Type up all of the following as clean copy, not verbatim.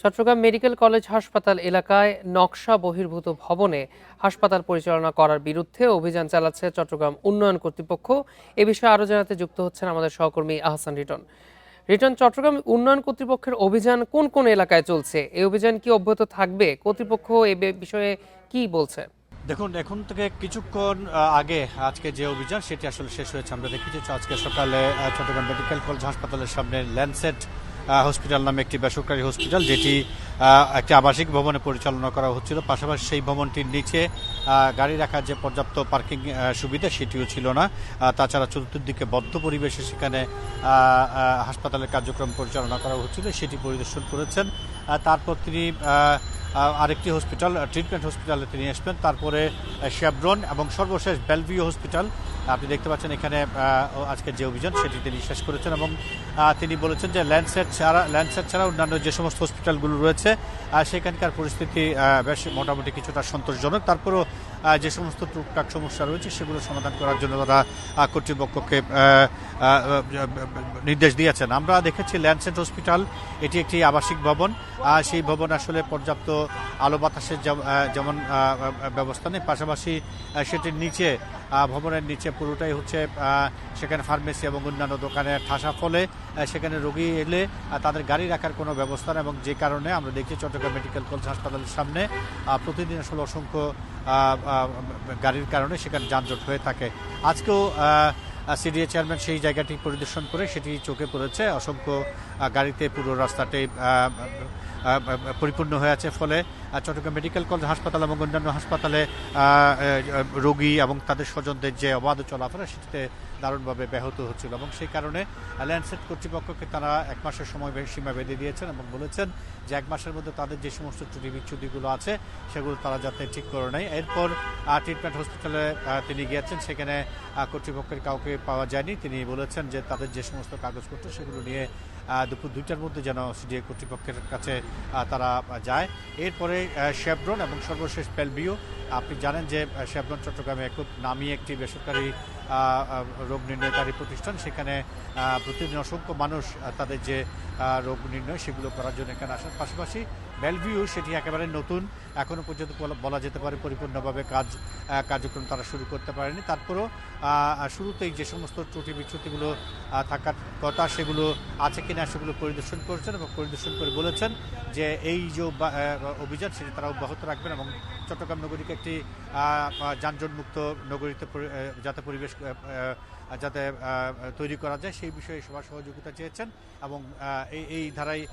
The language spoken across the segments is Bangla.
চট্টগ্রাম মেডিকেল কলেজ হাসপাতাল এলাকায় নকশা বহির্ভূত ভবনে হাসপাতাল পরিচালনা করার বিরুদ্ধে অভিযান চালাচ্ছে চট্টগ্রাম উন্নয়ন কর্তৃপক্ষ। এ বিষয়ে আরো জানাতে যুক্ত হচ্ছেন আমাদের সহকর্মী আহসান রিটন। রিটন, চট্টগ্রাম উন্নয়ন কর্তৃপক্ষের অভিযান কোন কোন এলাকায় চলছে? এই অভিযান কি অব্যাহত থাকবে? কর্তৃপক্ষ এ বিষয়ে কি বলছে? দেখুন, এখন থেকে কিছুক্ষণ আগে আজকে যে অভিযান সেটি আসলে শেষ হয়েছে। আমরা দেখেছি আজকে সকালে চট্টগ্রাম মেডিকেল কলেজ হাসপাতালের সামনে ল্যান্ডসেট হসপিটাল নামে একটি বেসরকারি হসপিটাল, যেটি একটি আবাসিক ভবনে পরিচালনা করা হচ্ছিল। পাশাপাশি সেই ভবনটির নিচে গাড়ি রাখার যে পর্যাপ্ত পার্কিং সুবিধা সেটিও ছিল না। তাছাড়া চতুর্দিকে বদ্ধ পরিবেশে সেখানে হাসপাতালের কার্যক্রম পরিচালনা করা হচ্ছিল, সেটি পরিদর্শন করেছেন। তারপর তিনি আরেকটি হসপিটাল, ট্রিটমেন্ট হসপিটালে তিনি আসবেন। তারপরে শেভরন এবং সর্বশেষ বেলভিউ হসপিটাল। আপনি দেখতে পাচ্ছেন এখানে আজকের যে অভিযান সেটি তিনি শেষ করেছেন এবং তিনি বলেছেন যে ল্যান্ডসেট ছাড়া অন্যান্য যে সমস্ত হসপিটালগুলো রয়েছে সেখানকার পরিস্থিতি বেশ মোটামুটি কিছুটা সন্তোষজনক। তারপরেও যে সমস্ত টুকটাক সমস্যা রয়েছে সেগুলো সমাধান করার জন্য তারা কর্তৃপক্ষকে নির্দেশ দিয়েছেন। আমরা দেখেছি ল্যান্ডসেট হসপিটাল এটি একটি আবাসিক ভবন। সেই ভবন আসলে পর্যাপ্ত আলো বাতাসের যেমন ব্যবস্থা নেই, পাশাপাশি সেটির নিচে ভবনের নিচে পুরোটাই হচ্ছে সেখানে ফার্মেসি এবং অন্যান্য দোকানের ঠাসা, ফলে সেখানে রোগী এলে তাদের গাড়ি রাখার কোনো ব্যবস্থা নেই এবং যে কারণে আমরা দেখছি চট্টগ্রাম মেডিকেল কলেজ হাসপাতালের সামনে প্রতিদিন আসলে অসংখ্য গাড়ির কারণে সেখানে যানজট হয়ে থাকে। আজকেও সিডিএ চেয়ারম্যান সেই জায়গাটি পরিদর্শন করে সেটি চোখে পড়েছে, অসংখ্য গাড়িতে পুরো রাস্তাটি পরিপূর্ণ হয়ে আছে। ফলে চট্টগ্রাম মেডিকেল কলেজ হাসপাতাল এবং অন্যান্য হাসপাতালে রোগী এবং তাদের স্বজনদের যে অবাধ চলাফেরা সেটিতে দারুণভাবে ব্যাহত হচ্ছিল এবং সেই কারণে ল্যান্ডসেট কর্তৃপক্ষকে তারা 1 মাসের সময় সীমা বেঁধে দিয়েছেন এবং বলেছেন যে 1 মাসের মধ্যে তাদের যে সমস্ত ত্রুটি বিচ্ছুতিগুলো আছে সেগুলো তারা যাতে ঠিক করে নেয়। এরপর ট্রিটমেন্ট হসপিটালে তিনি গিয়েছেন, সেখানে কর্তৃপক্ষের কাউকে পাওয়া যায়নি। তিনি বলেছেন যে তাদের যে সমস্ত কাগজপত্র সেগুলো নিয়ে দুপুর 2টার মধ্যে যেন সিডিএ কর্তৃপক্ষের কাছে তারা যায়। এরপরে শেভরন এবং সর্বশেষ বেলভিউ। আপনি জানেন যে শেভরন চট্টগ্রামে খুব নামী একটি বেসরকারি রোগ নির্ণয়কারী প্রতিষ্ঠান। সেখানে প্রতিদিন অসংখ্য মানুষ তাদের যে রোগ নির্ণয় সেগুলো করার জন্য এখানে আসেন। পাশাপাশি বেলভিউ সেটি একেবারে নতুন, এখনও পর্যন্ত বলা যেতে পারে পরিপূর্ণভাবে কার্যক্রম তারা শুরু করতে পারেনি। তারপরও শুরুতেই যে সমস্ত ত্রুটি বিচ্যুতিগুলো থাকার কথা সেগুলো আছে কিনা সেগুলো পরিদর্শন করেছেন এবং পরিদর্শন করে বলেছেন যে এই যে অভিযান সেটি তারা অব্যাহত রাখবেন এবং চট্টগ্রাম নগরীকে একটি যানজটমুক্ত নগরীতে যাতে পরিবেশ যাতে তৈরি করা যায় সেই বিষয়ে সবার সহযোগিতা চেয়েছেন এবং এই ধারায়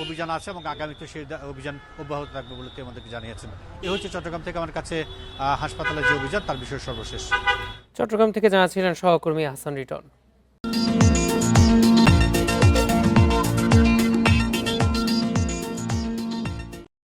অভিযান আছে এবং আগামীতে সেই অভিযান অব্যাহত থাকবে বলে আমাদেরকে জানিয়েছেন। এ হচ্ছে চট্টগ্রাম থেকে আমার কাছে হাসপাতালের যে অভিযান তার বিষয়ে সর্বশেষ। চট্টগ্রাম থেকে জানাচ্ছিলেন সহকর্মী আহসান রিটন।